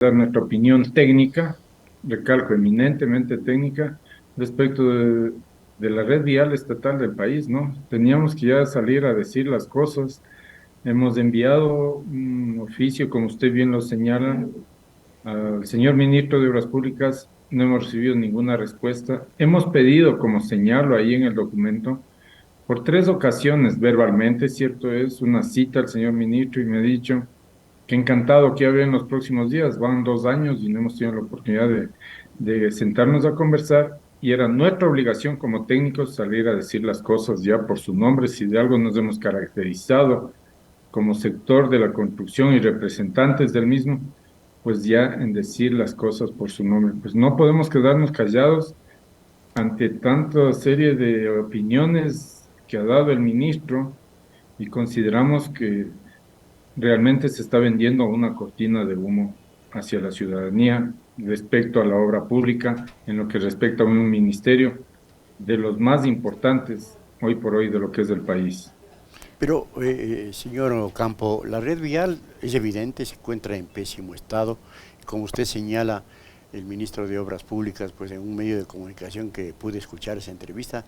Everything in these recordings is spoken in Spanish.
dar nuestra opinión técnica, recalco, eminentemente técnica, respecto de la red vial estatal del país, ¿no? Teníamos que ya salir a decir las cosas. Hemos enviado un oficio, como usted bien lo señala, al señor ministro de Obras Públicas. No hemos recibido ninguna respuesta. Hemos pedido, como señalo ahí en el documento, por tres ocasiones verbalmente, cierto es, una cita al señor ministro y me ha dicho que encantado que hable en los próximos días. Van 2 años y no hemos tenido la oportunidad de sentarnos a conversar y era nuestra obligación como técnicos salir a decir las cosas ya por su nombre. Si de algo nos hemos caracterizado como sector de la construcción y representantes del mismo, pues ya en decir las cosas por su nombre. Pues no podemos quedarnos callados ante tanta serie de opiniones que ha dado el ministro y consideramos que realmente se está vendiendo una cortina de humo hacia la ciudadanía respecto a la obra pública, en lo que respecta a un ministerio de los más importantes hoy por hoy de lo que es el país. Pero, señor Ocampo, la red vial es evidente, se encuentra en pésimo estado. Como usted señala, el ministro de Obras Públicas, pues en un medio de comunicación que pude escuchar esa entrevista,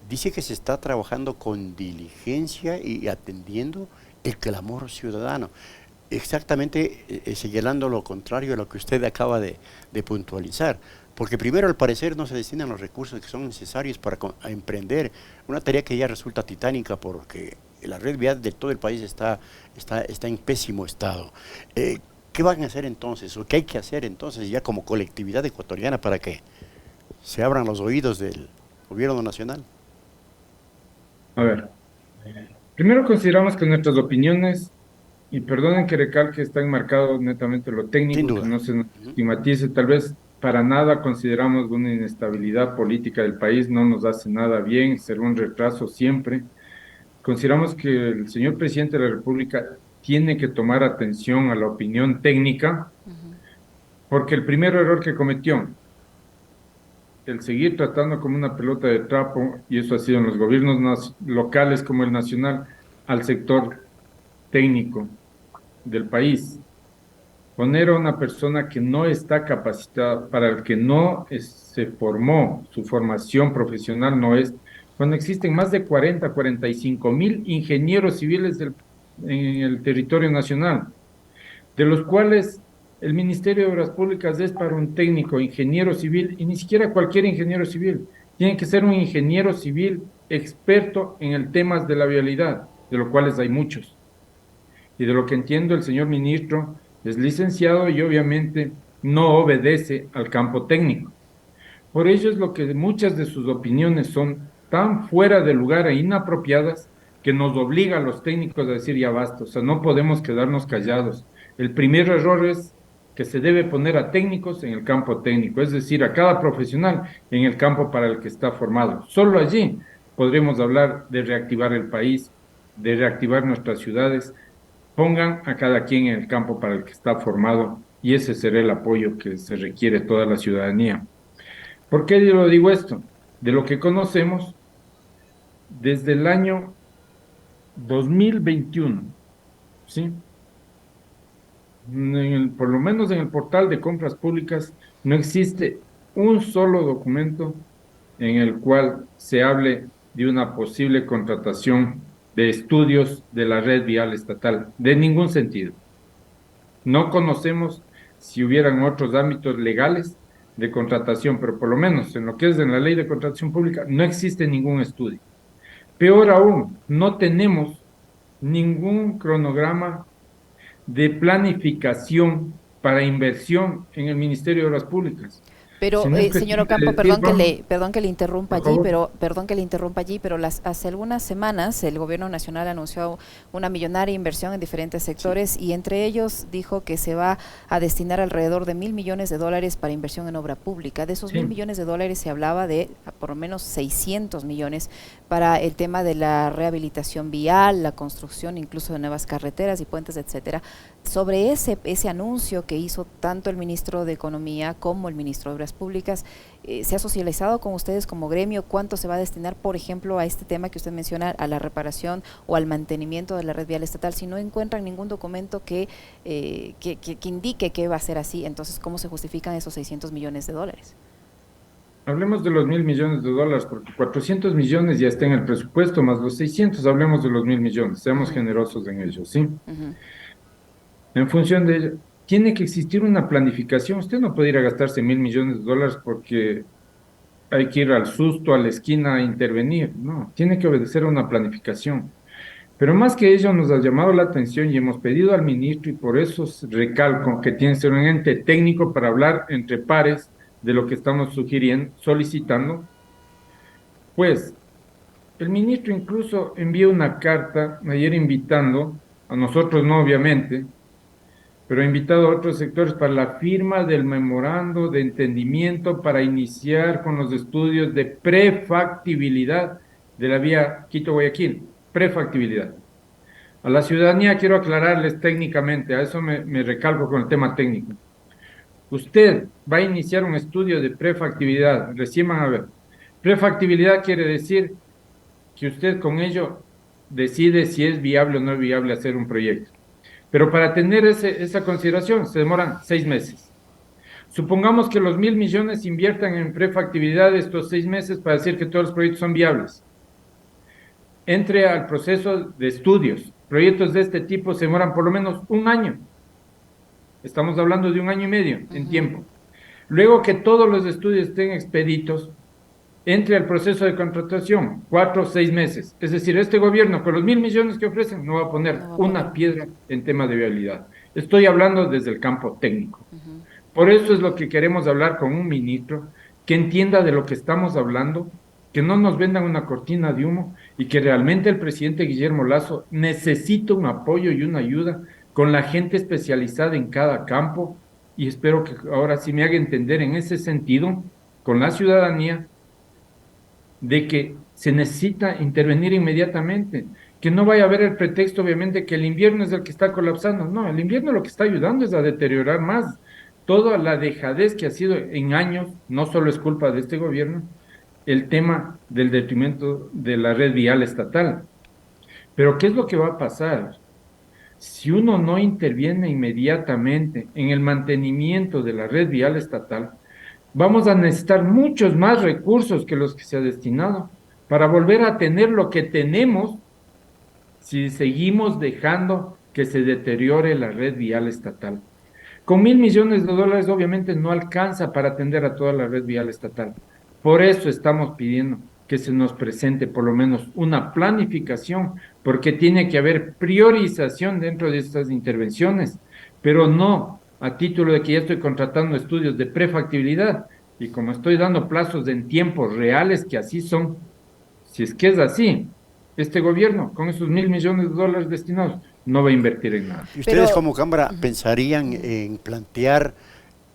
dice que se está trabajando con diligencia y atendiendo el clamor ciudadano. Exactamente señalando lo contrario a lo que usted acaba de puntualizar. Porque primero, al parecer, no se destinan los recursos que son necesarios para emprender una tarea que ya resulta titánica porque la red vial de todo el país está en pésimo estado. ¿Qué van a hacer entonces? ¿O qué hay que hacer entonces ya como colectividad ecuatoriana para que se abran los oídos del gobierno nacional? A ver, primero consideramos que nuestras opiniones, y perdonen que recalque, está enmarcado netamente lo Sin técnico, que duda. no se nos Ujú. estigmatice, tal vez para nada consideramos una inestabilidad política del país, no nos hace nada bien, será un retraso siempre. Consideramos que el señor presidente de la República tiene que tomar atención a la opinión técnica, porque el primer error que cometió, el seguir tratando como una pelota de trapo, y eso ha sido en los gobiernos locales como el nacional, al sector técnico del país. Poner a una persona que no está capacitada, para el que no se formó, su formación profesional no es, cuando existen más de 45.000 ingenieros civiles en el territorio nacional, de los cuales el Ministerio de Obras Públicas es para un técnico, ingeniero civil, y ni siquiera cualquier ingeniero civil, tiene que ser un ingeniero civil experto en el tema de la vialidad, de los cuales hay muchos. Y de lo que entiendo, el señor ministro es licenciado y obviamente no obedece al campo técnico. Por ello es lo que muchas de sus opiniones son tan fuera de lugar e inapropiadas que nos obliga a los técnicos a decir ya basta, o sea, no podemos quedarnos callados. El primer error es que se debe poner a técnicos en el campo técnico, es decir, a cada profesional en el campo para el que está formado. Solo allí podremos hablar de reactivar el país, de reactivar nuestras ciudades. Pongan a cada quien en el campo para el que está formado y ese será el apoyo que se requiere toda la ciudadanía. ¿Por qué yo lo digo esto? De lo que conocemos, desde el año 2021, ¿sí? Por lo menos en el portal de compras públicas no existe un solo documento en el cual se hable de una posible contratación de estudios de la red vial estatal, de ningún sentido. No conocemos si hubieran otros ámbitos legales de contratación, pero por lo menos en lo que es en la ley de contratación pública no existe ningún estudio. Peor aún, no tenemos ningún cronograma de planificación para inversión en el Ministerio de Obras Públicas. Si Pero, no es señor cuestión Ocampo, de decir, vamos, perdón que le interrumpa por allí, favor. pero hace algunas semanas el gobierno nacional anunció una millonaria inversión en diferentes Sí, sectores y entre ellos dijo que se va a destinar alrededor de $1.000 millones para inversión en obra pública. De esos mil sí. millones de dólares se hablaba de por lo menos 600 millones para el tema de la rehabilitación vial, la construcción incluso de nuevas carreteras y puentes, etcétera. Sobre ese anuncio que hizo tanto el ministro de Economía como el ministro de Obras Obras Públicas, ¿se ha socializado con ustedes como gremio? ¿Cuánto se va a destinar, por ejemplo, a este tema que usted menciona, a la reparación o al mantenimiento de la red vial estatal? Si no encuentran ningún documento que indique que va a ser así, entonces, ¿cómo se justifican esos 600 millones de dólares? Hablemos de los $1.000 millones, porque 400 millones ya está en el presupuesto, más los 600, hablemos de los 1.000 millones, seamos Ujú, generosos en ello, ¿sí? ujú. En función de ello, tiene que existir una planificación. Usted no puede ir a gastarse $1.000 millones porque hay que ir al susto, a la esquina a intervenir. No, tiene que obedecer a una planificación. Pero más que ello, nos ha llamado la atención y hemos pedido al ministro, y por eso recalco que tiene que ser un ente técnico para hablar entre pares de lo que estamos sugiriendo, solicitando. Pues el ministro incluso envió una carta ayer invitando, a nosotros no obviamente, pero ha invitado a otros sectores para la firma del memorando de entendimiento para iniciar con los estudios de prefactibilidad de la vía Quito-Guayaquil. Prefactibilidad. A la ciudadanía quiero aclararles técnicamente, a eso me recalco con el tema técnico. Usted va a iniciar un estudio de prefactibilidad, recién van a ver. Prefactibilidad quiere decir que usted con ello decide si es viable o no es viable hacer un proyecto. Pero para tener esa consideración se demoran 6 meses. Supongamos que los 1.000 millones inviertan en prefactibilidad estos 6 meses para decir que todos los proyectos son viables. Entre al proceso de estudios. Proyectos de este tipo se demoran por lo menos un año. Estamos hablando de 1 año y medio en tiempo. Luego que todos los estudios estén expeditos, entre al proceso de contratación, 4 o 6 meses. Es decir, este gobierno, con los 1.000 millones que ofrecen, no va a poner No va a una poder. piedra en tema de viabilidad. Estoy hablando desde el campo técnico. Ujú. Por eso es lo que queremos hablar con un ministro que entienda de lo que estamos hablando, que no nos vendan una cortina de humo y que realmente el presidente Guillermo Lazo necesita un apoyo y una ayuda con la gente especializada en cada campo, y espero que ahora sí me haga entender en ese sentido con la ciudadanía de que se necesita intervenir inmediatamente, que no vaya a haber el pretexto, obviamente, que el invierno es el que está colapsando. No, el invierno lo que está ayudando es a deteriorar más toda la dejadez que ha sido en años, no solo es culpa de este gobierno, el tema del detrimento de la red vial estatal. Pero ¿qué es lo que va a pasar? Si uno no interviene inmediatamente en el mantenimiento de la red vial estatal, vamos a necesitar muchos más recursos que los que se ha destinado para volver a tener lo que tenemos si seguimos dejando que se deteriore la red vial estatal. Con $1.000 millones obviamente no alcanza para atender a toda la red vial estatal. Por eso estamos pidiendo que se nos presente por lo menos una planificación, porque tiene que haber priorización dentro de estas intervenciones, pero no a título de que ya estoy contratando estudios de prefactibilidad, y como estoy dando plazos en tiempos reales que así son. Si es que es así, este gobierno con esos $1.000 millones destinados no va a invertir en nada. ¿Y Pero, ustedes como Cámara pensarían en plantear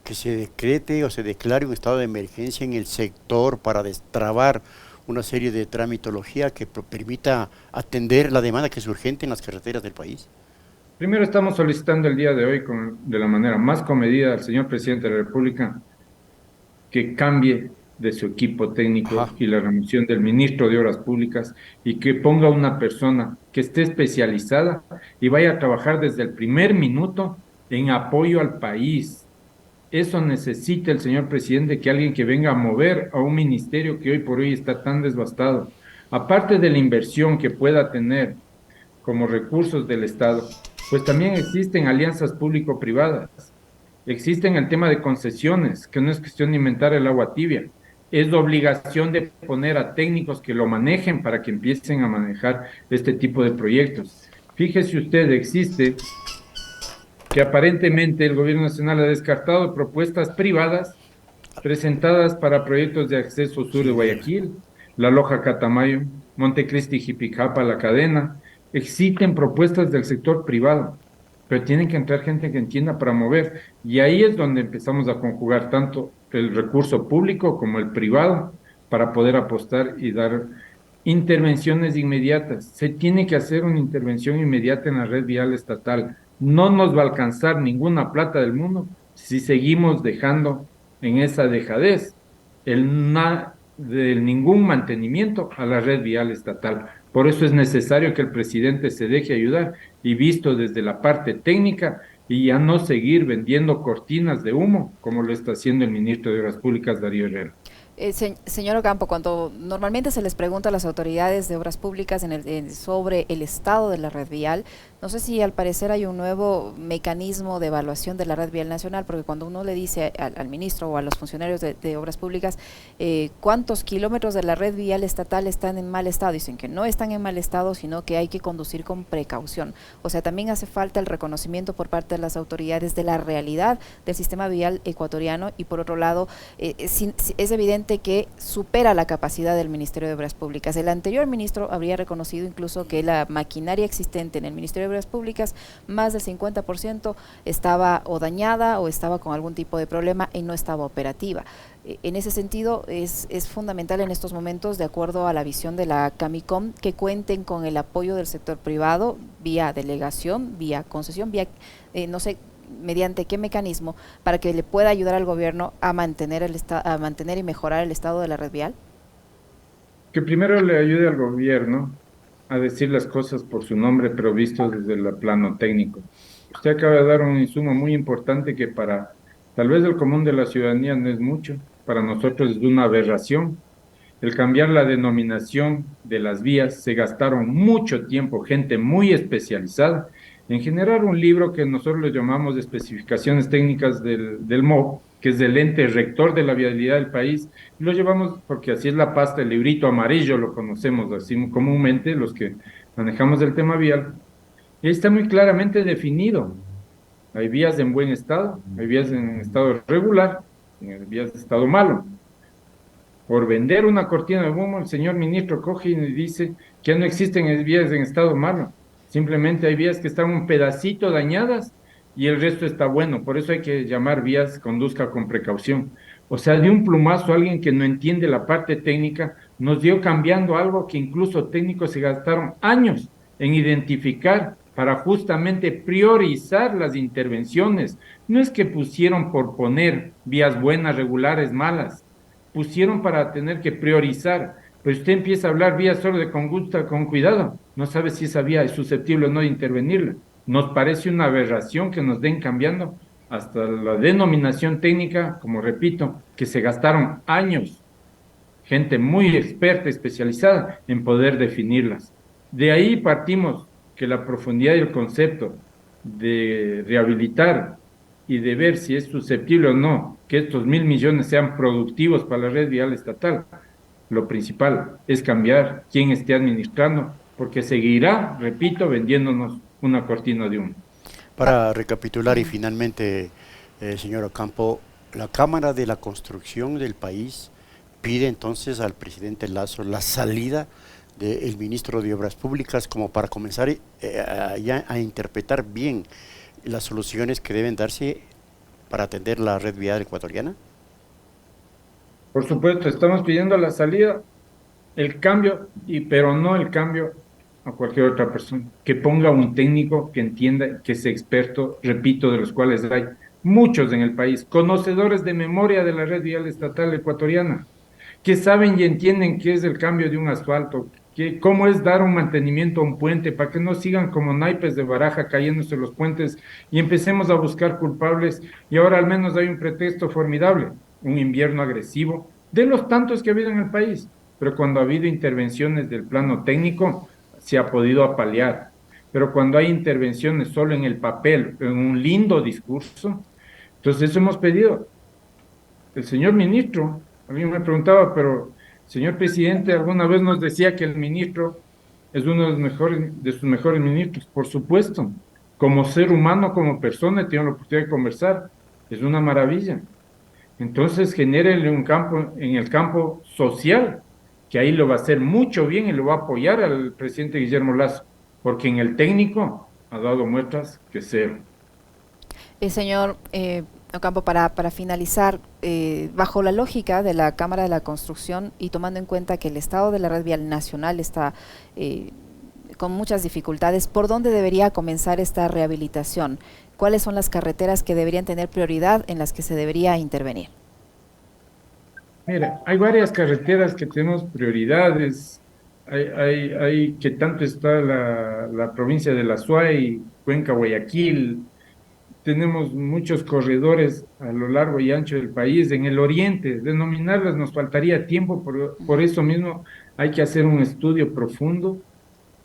que se decrete o se declare un estado de emergencia en el sector para destrabar una serie de tramitología que permita atender la demanda que es urgente en las carreteras del país? Primero estamos solicitando el día de hoy de la manera más comedida al señor presidente de la República que cambie de su equipo Ajá. técnico y la remoción del ministro de Obras Públicas, y que ponga una persona que esté especializada y vaya a trabajar desde el primer minuto en apoyo al país. Eso necesita el señor presidente, que alguien que venga a mover a un ministerio que hoy por hoy está tan devastado. Aparte de la inversión que pueda tener como recursos del Estado, pues también existen alianzas público-privadas. Existen el tema de concesiones, que no es cuestión de inventar el agua tibia. Es de obligación de poner a técnicos que lo manejen para que empiecen a manejar este tipo de proyectos. Fíjese usted, existe que aparentemente el gobierno nacional ha descartado propuestas privadas presentadas para proyectos de acceso sur de Sí, Guayaquil, La Loja Catamayo, Montecristi Jipicapa, La Cadena. Existen propuestas del sector privado, pero tienen que entrar gente que entienda para mover. Y ahí es donde empezamos a conjugar tanto el recurso público como el privado para poder apostar y dar intervenciones inmediatas. Se tiene que hacer una intervención inmediata en la red vial estatal. No nos va a alcanzar ninguna plata del mundo si seguimos dejando en esa dejadez, de ningún mantenimiento a la red vial estatal. Por eso es necesario que el presidente se deje ayudar y visto desde la parte técnica y ya no seguir vendiendo cortinas de humo como lo está haciendo el ministro de Obras Públicas, Darío Herrera. Señor Ocampo, cuando normalmente se les pregunta a las autoridades de obras públicas sobre el estado de la red vial, no sé si al parecer hay un nuevo mecanismo de evaluación de la red vial nacional, porque cuando uno le dice al ministro o a los funcionarios de obras públicas cuántos kilómetros de la red vial estatal están en mal estado, dicen que no están en mal estado, sino que hay que conducir con precaución. O sea, también hace falta el reconocimiento por parte de las autoridades de la realidad del sistema vial ecuatoriano y por otro lado, es evidente que supera la capacidad del Ministerio de Obras Públicas. El anterior ministro habría reconocido incluso que la maquinaria existente en el Ministerio de Obras Públicas, más del 50% estaba o dañada o estaba con algún tipo de problema y no estaba operativa. En ese sentido, es fundamental en estos momentos, de acuerdo a la visión de la Camicom, que cuenten con el apoyo del sector privado vía delegación, vía concesión, vía, no sé, mediante qué mecanismo, para que le pueda ayudar al gobierno a mantener y mejorar el estado de la red vial. Que primero le ayude al gobierno a decir las cosas por su nombre, pero visto desde el plano técnico. Usted acaba de dar un insumo muy importante que para tal vez el común de la ciudadanía no es mucho, para nosotros es una aberración. El cambiar la denominación de las vías, se gastaron mucho tiempo, gente muy especializada, en generar un libro que nosotros le llamamos de especificaciones técnicas del MOB, que es el ente rector de la vialidad del país, y lo llevamos porque así es la pasta, el librito amarillo, lo conocemos así comúnmente, los que manejamos el tema vial, y ahí está muy claramente definido. Hay vías en buen estado, hay vías en estado regular, hay vías de estado malo. Por vender una cortina de humo, el señor ministro coge y dice que no existen vías en estado malo. Simplemente hay vías que están un pedacito dañadas y el resto está bueno. Por eso hay que llamar vías conduzca con precaución. O sea, de un plumazo alguien que no entiende la parte técnica nos dio cambiando algo que incluso técnicos se gastaron años en identificar para justamente priorizar las intervenciones. No es que pusieron por poner vías buenas, regulares, malas, pusieron para tener que priorizar, pero usted empieza a hablar vía solo de conducta con cuidado, no sabe si esa vía es susceptible o no de intervenirla. Nos parece una aberración que nos den cambiando hasta la denominación técnica, como repito, que se gastaron años, gente muy experta, especializada en poder definirlas. De ahí partimos que la profundidad y el concepto de rehabilitar y de ver si es susceptible o no que estos 1.000 millones sean productivos para la red vial estatal. Lo principal es cambiar quién esté administrando, porque seguirá, repito, vendiéndonos una cortina de humo. Para recapitular y finalmente, señor Ocampo, la Cámara de la Construcción del país pide entonces al presidente Lasso la salida del ministro de Obras Públicas como para comenzar a interpretar bien las soluciones que deben darse para atender la red vial ecuatoriana. Por supuesto, estamos pidiendo la salida, el cambio, pero no el cambio a cualquier otra persona, que ponga un técnico que entienda, que sea experto, repito, de los cuales hay muchos en el país, conocedores de memoria de la red vial estatal ecuatoriana, que saben y entienden qué es el cambio de un asfalto, cómo es dar un mantenimiento a un puente, para que no sigan como naipes de baraja cayéndose los puentes y empecemos a buscar culpables, y ahora al menos hay un pretexto formidable, un invierno agresivo, de los tantos que ha habido en el país, pero cuando ha habido intervenciones del plano técnico, se ha podido apalear, pero cuando hay intervenciones solo en el papel, en un lindo discurso, entonces eso hemos pedido. El señor ministro, alguien me preguntaba, pero señor presidente, alguna vez nos decía que el ministro es uno de sus mejores ministros, por supuesto, como ser humano, como persona, he tenido la oportunidad de conversar, es una maravilla. Entonces, genérenle un campo en el campo social, que ahí lo va a hacer mucho bien y lo va a apoyar al presidente Guillermo Lasso, porque en el técnico ha dado muestras que cero. Señor Ocampo, para finalizar, bajo la lógica de la Cámara de la Construcción y tomando en cuenta que el estado de la red vial nacional está con muchas dificultades, ¿por dónde debería comenzar esta rehabilitación? ¿Cuáles son las carreteras que deberían tener prioridad en las que se debería intervenir? Mira, hay varias carreteras que tenemos prioridades. Hay que tanto está la provincia de La Suay, Cuenca, Guayaquil. Tenemos muchos corredores a lo largo y ancho del país. En el oriente, denominarlas nos faltaría tiempo, por eso mismo hay que hacer un estudio profundo.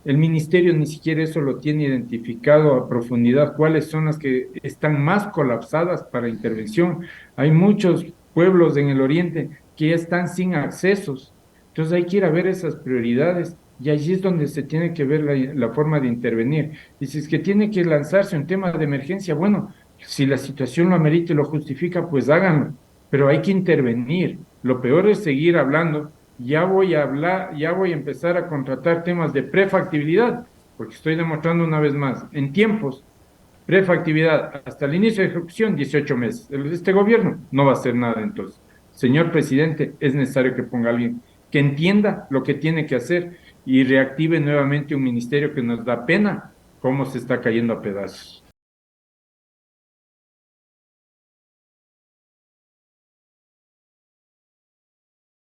El ministerio ni siquiera eso lo tiene identificado a profundidad, cuáles son las que están más colapsadas para intervención. Hay muchos pueblos en el oriente que ya están sin accesos. Entonces hay que ir a ver esas prioridades y allí es donde se tiene que ver la forma de intervenir. Y si es que tiene que lanzarse un tema de emergencia, bueno, si la situación lo amerita y lo justifica, pues háganlo, pero hay que intervenir. Lo peor es seguir hablando. Ya voy a hablar, ya voy a empezar a contratar temas de prefactibilidad, porque estoy demostrando una vez más, en tiempos, prefactibilidad hasta el inicio de ejecución, 18 meses. Este gobierno no va a hacer nada entonces. Señor presidente, es necesario que ponga a alguien que entienda lo que tiene que hacer y reactive nuevamente un ministerio que nos da pena cómo se está cayendo a pedazos.